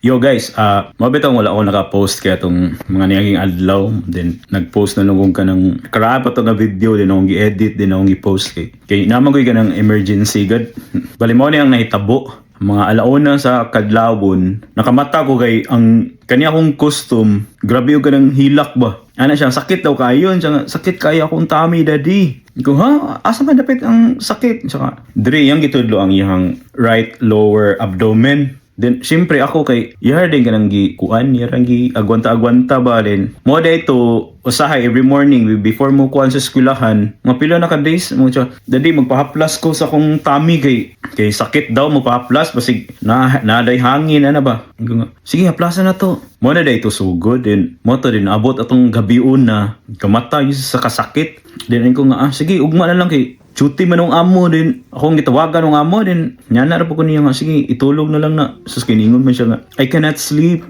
Yo guys, mabitong wala ako naka-post kaya itong mga niyaging adlaw. Then nag-post na nung ka ng karapa to nga video, din akong gi-edit, din akong gi-post kay naman ko ka ng emergency god. Bali mo ni ang nahitabo. Mga alauna sa kadlawon, nakamata ko kay ang kanya kong custom, grabe yung kanang hilak ba? Ano siya, sakit daw kayo, sakit kaya akong tummy daddy. Ko ha, asa man dapat ang sakit? Saka, dre, yung gitudlo ang iyang right lower abdomen. Then, siyempre ako kay, yar din ka nang gikuan, yar ang agwanta-agwanta ba din. Mo da ito, usahay every morning, before mo kuan sa eskwelahan, mga pila na ka days, mo siya, dadi magpahaplas ko sa kong tummy kay sakit daw, magpahaplas, basig naday hangin, ano ba? Sige, haplasan na to. Mo na da ito sugod, then mo to din, abot atong gabiun na, kamata yung sa kasakit. Then ko nga, sige, ugma na lang kay, chuti man ng amo din, akong gitawagan ng amo din, nyana po ko niya nga, sige, itulog na lang na. Sus, kiningon man siya nga, I cannot sleep.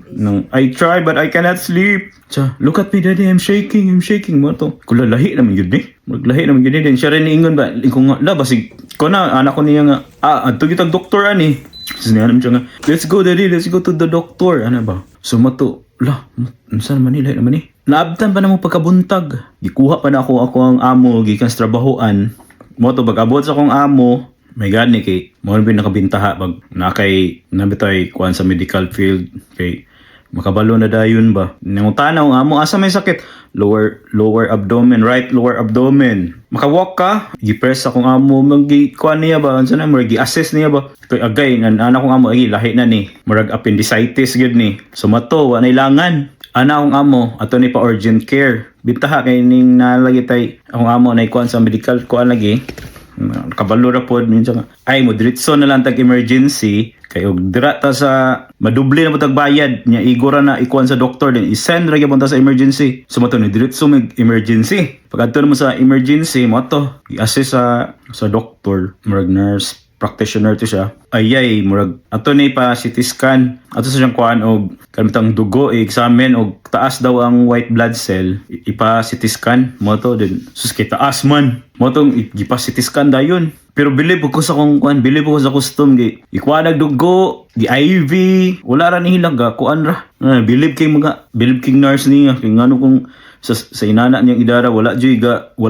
I try but I cannot sleep. Siya, look at me daddy, I'm shaking. Mo to, kulalahi naman yun maglahi naman yun din. Siya rin niingon ba, ko nga, basig, ko na, anak ko niya nga, adto kitang doktor ani. Sus, niya siya nga, let's go daddy, let's go to the doctor. Ano ba? So mato, saan naman lahi naman eh. Naabtan pa na mo pagkabuntag. Gikuha pa na ako ang amo, gikan sa trabahoan. Mo to pag-abot sa akong amo, may gani kay mo bin nakabintaha pag nakay nabitay kuan sa medical field kay makabalo na dayon ba. Nang tanaw ang amo asa may sakit, lower abdomen, right lower abdomen. Makawalk ka, gi-press akong amo magi kuan niya ba, unsa na mo gi-assess niya ba. Kay agay nan ana kong amo ay lahi na ni, murag appendicitis gid ni. So mato wa na ilangan. Ana akong amo ato ni pa urgent care. Bintaha kay ning nalagi tay akong amo na ikuan sa medical kuan lagi. Kabalo ra pod minsan ay mo diretso na lang tag emergency kay og dira ta sa maduble na mo tag bayad nya igora na ikuan sa doktor din i-send ra gyud ta sa emergency. So mo to ni diretso mig emergency. Pag adto mo sa emergency mo to i-assess sa doktor, murag nurse practitioner to siya. Ayay, murag ato ni pa CT scan. Ato sa siyang kuan og kanitang dugo i-examine og taas daw ang white blood cell. Ipa CT scan mo to din. Sus kay taas man. Mo tong ipa CT scan dayon. Pero believe ko sa kung kuan, believe ko sa custom gi. Ikuan dugo, di IV, wala ra ni hilang ga kuan ra. Believe kay nurse niya kay ngano kung sa inana niyang idara wala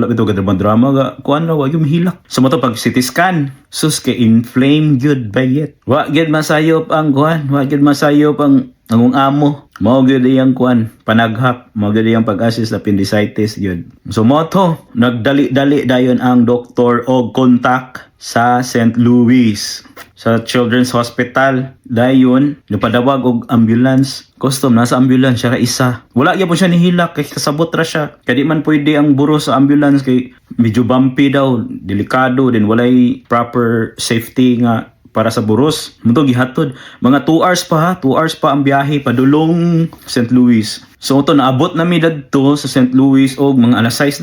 bitaw ga drama ga kuan ra wa gyud mahilak. So mo to pag CT scan, sus kay inflame gyud bayet. Wa gyud masayop ang kuan, wa gyud masayop ang among amo. Mao gyud iyang kuan, panaghap, mao gyud iyang pag-assist sa appendicitis gyud. So mo to, nagdali dayon ang doktor og contact sa St. Louis sa Children's Hospital. Dayon napadawag og ambulance. Custom nasa ambulance siya ka isa. Wala gyud po siya nihilak kay kasabot ra siya. Kay di man pwede ang buro sa ambulance kay medyo bumpy daw, delikado din walay proper safety nga para sa buros. Muto gihatod. Mga 2 hours pa ha, 2 hours pa ang biyahe padulong St. Louis. So ito naabot na mi dadto sa St. Louis og mga alas 6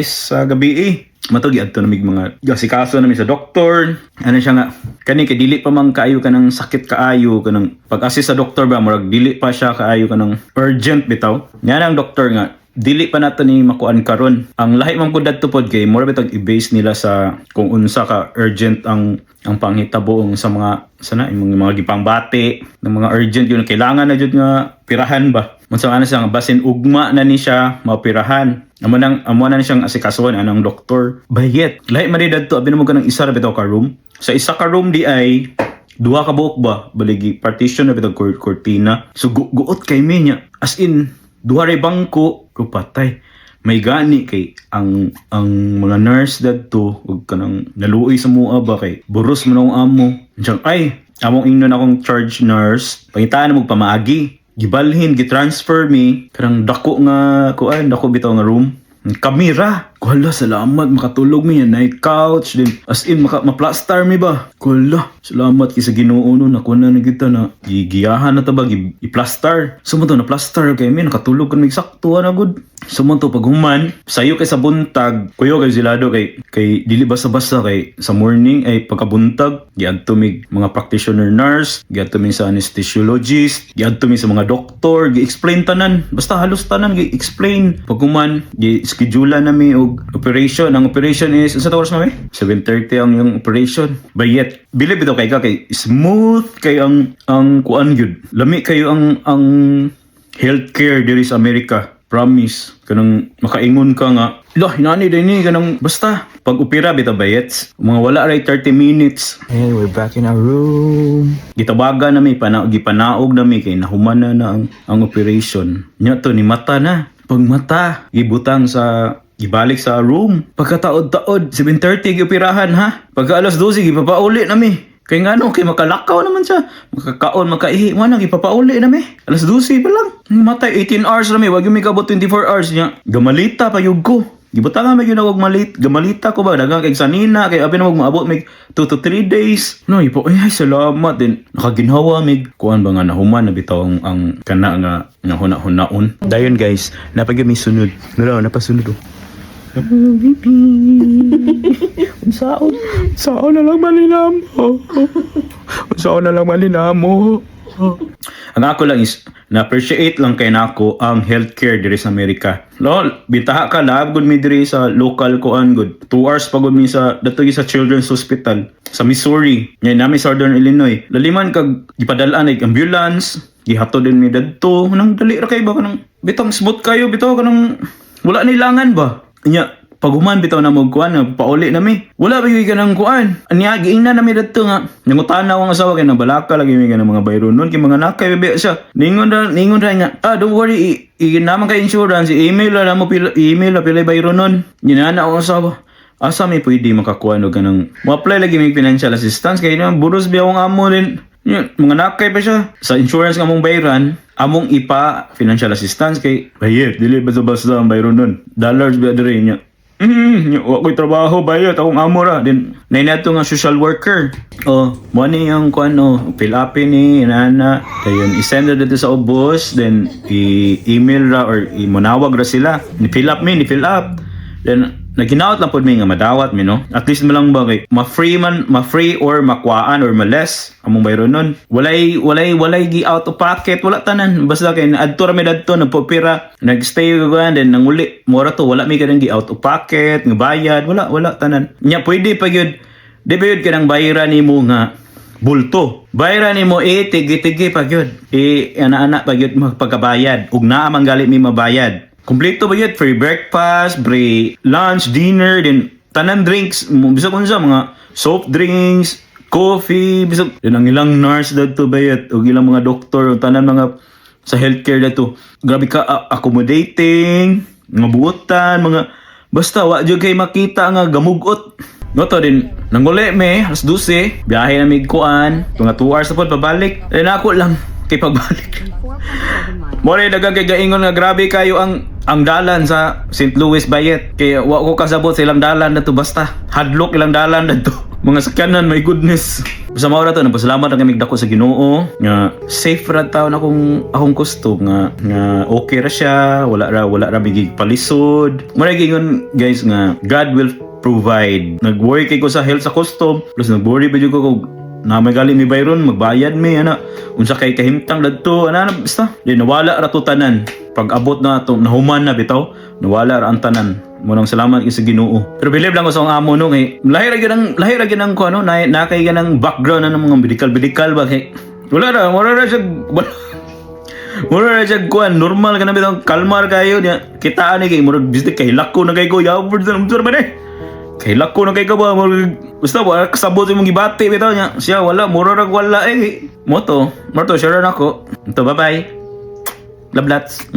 sa gabi eh. Matog adto na mig mga gasikaso na mi sa doktor. Ano siya nga kani kay dili pa man kaayo kanang sakit kaayo kanang pag-assist sa doktor ba murag dili pa siya kaayo kanang urgent bitaw. Nya ang doktor nga dili pa nato ni makuan karon. Ang lahi man gud adto pod kay mura bitag i-base nila sa kung unsa ka urgent ang panghitabo sa mga sana yung mga gipangbati ng mga urgent yun kailangan na jud nga pirahan ba. Unsa ana siya basin ugma na ni siya mapirahan. Amo na ni siyang asikasuhan anang doktor. Bayet. Lahi man didto abi mo kanang isa ra bitaw ka room. Sa isa ka room di ay duha ka buok ba baligi partition na bitaw cortina. So guot kay minya as in duha ray bangko ko patay. May gani kay ang mga nurse dadto ug kanang naluoy sa mua ba kay buros man ang amo. Diyan ay among ingnon akong charge nurse pangitaan mo pamaagi. Gibalhin gitransfer mi karang dako bitaw nga room. Kamera. Kuhala, salamat. Makatulog mi yan. Couch din. As in, ma-plaster mi ba? Kuhala, salamat kisa Ginoo no. Nakuha na kita na. Gigiyahan na tabag. I-plaster. Sumunto na plaster kay mi. Nakatulog kan may sakto na good. Sumunto pag human. Sayo kay sa buntag. Kuyo kay silado kay dili basa-basa kay sa morning ay pagkabuntag. Giadto mi mga practitioner nurse. Giadto mi sa anesthesiologist. Giadto mi sa mga doktor. Gi-explain tanan. Basta halos tanan gi-explain. Pag human, gi-schedule na mi og og operation. Ang operation is sa oras mami 7:30 ang yung operation. Bayet believe bitaw kay smooth kay ang kuan gyud. Lami kayo ang healthcare diri sa Amerika. Promise kanang makaingon ka nga lah hinani din ni kanang basta pag opera bitaw bayets mga wala ray 30 minutes. And we're back in our room. Gitabaga na mi gipanaog na mi kay nahuman na ang operation. Nya to ni mata na. Pag mata gibutang sa gibalik sa room. Pagkataod-taod 7:30 gioperahan ha. Pagka alas 12 gipapauli na mi. Kay ngano kay makalakaw naman siya. Makakaon makaihi mo na gipapauli na mi. Alas 12 pa lang. Matay 18 hours na mi. Wag yung mikabot 24 hours niya. Gamalita pa yug ko. Gibutangan may ginawag gamalita ko ba dagang kay sanina kay abi na maabot mig 2 to 3 days. No, ipo ay salamat din. Nakaginhawa mig kuan ba nga nahuman na bitaw ang kana nga huna-hunaon. Dayon guys, napagay mi sunod. Napasunod oh. Saon na lang malinamo. Saon na lang malinamo. Ang ako lang is na-appreciate lang kay nako ang healthcare diri sa Amerika. Lol, bitaha ka lab gud mi diri sa local ko an good. 2 hours pa gud mi sa datoy sa Children's Hospital sa Missouri. Ngay nami Southern Illinois. Laliman kag gipadalaan ig ambulance, gihatod din mi dadto. Nang dali ra kay ba kanang bitang smooth kayo bitaw kanang wala nilangan ba. Nya paghuman bitaw na mo kuan pauli na mi. Wala ba gyud kanang kuan. Anya giingna na mi dadto nga. Nangutana ang asawa kay nabalaka lagi mi kanang mga bayron nun kay mga nakay bebe siya. Ningon ra nga. Don't worry, naman kay insurance, email na mo email na pila bayron nun. Ginana ang asawa. Asa mi pwede makakuha og kanang mo-apply lagi mi financial assistance kay naman buros biya ang amo din. Mga nakay pa siya. Sa insurance nga mong bayran, among ipa financial assistance kay bayad. Dili basta-basta ang bayron nun. Dollars biya diri niya. Wako'y trabaho bayot akong amo ra din nainato nga social worker mo ni yung kuano fill up ni inana dayon i-send ra dito sa ubos then i-email ra or imunawag ra sila ni fill up then naginaot lang pod mi nga madawat mi no at least mo lang ba kay ma-free or makuhaan or ma-less among bayron nun walay gi out of pocket wala tanan basta kay adto ra mi dadto nagpopira nagstay ko then nanguli mora to wala mi kanang gi out of pocket nga bayad wala tanan nya pwede pa gyud di ba yun kanang bayaran nimo nga bulto bayaran nimo tigi pa gyud ana pa gyud magpagabayad ug naa man gali mi mabayad. Kompleto ba yun? Free breakfast, free lunch, dinner, then tanan drinks, bisag unsa mga soft drinks, coffee, bisag then ang ilang nurse dito ba yun? O ilang mga doktor, tanan mga sa healthcare dito. Grabe ka accommodating, mga buotan, mga basta wa jud kay makita nga gamugot. Noto din, nanguli me, alas 12, biyahe na mig kuan, mga 2 hours na po pabalik. Then ako lang kay pagbalik. More nagagaingon nga grabe kayo ang dalan sa St. Louis Bayet. Kaya wa ko kasabot sa ilang dalan na to basta. Hadlok ilang dalan na to. Mga sakyanan, my goodness. Sa mga to, nagpasalamat na kami dako sa Ginoo. Nga safe ra taon akong gusto nga okay ra siya, wala ra bigig palisod. More gingon guys nga God will provide. Nag-worry kay ko sa health sa custom, plus nag-worry pa jud ko na may gali mi bayron magbayad mi ana unsa kay kahimtang dadto ana basta di nawala ra to tanan pag abot na to nahuman na bitaw nawala ra ang tanan mo nang salamat sa Ginoo pero believe lang ko sa amo no kay lahir ra gyud ang ko ano na kay ganang background na mga medical ba kay wala ra siya kuan normal ka na bitaw kalmar kayo niya kitaan ni kay murag bisik kay lako na kay ko yaw ba ni kay lako na kay ka ba basta wala kasabot yung gibati bitaw niya siya wala murag wala moto share na ako ito bye bye love lots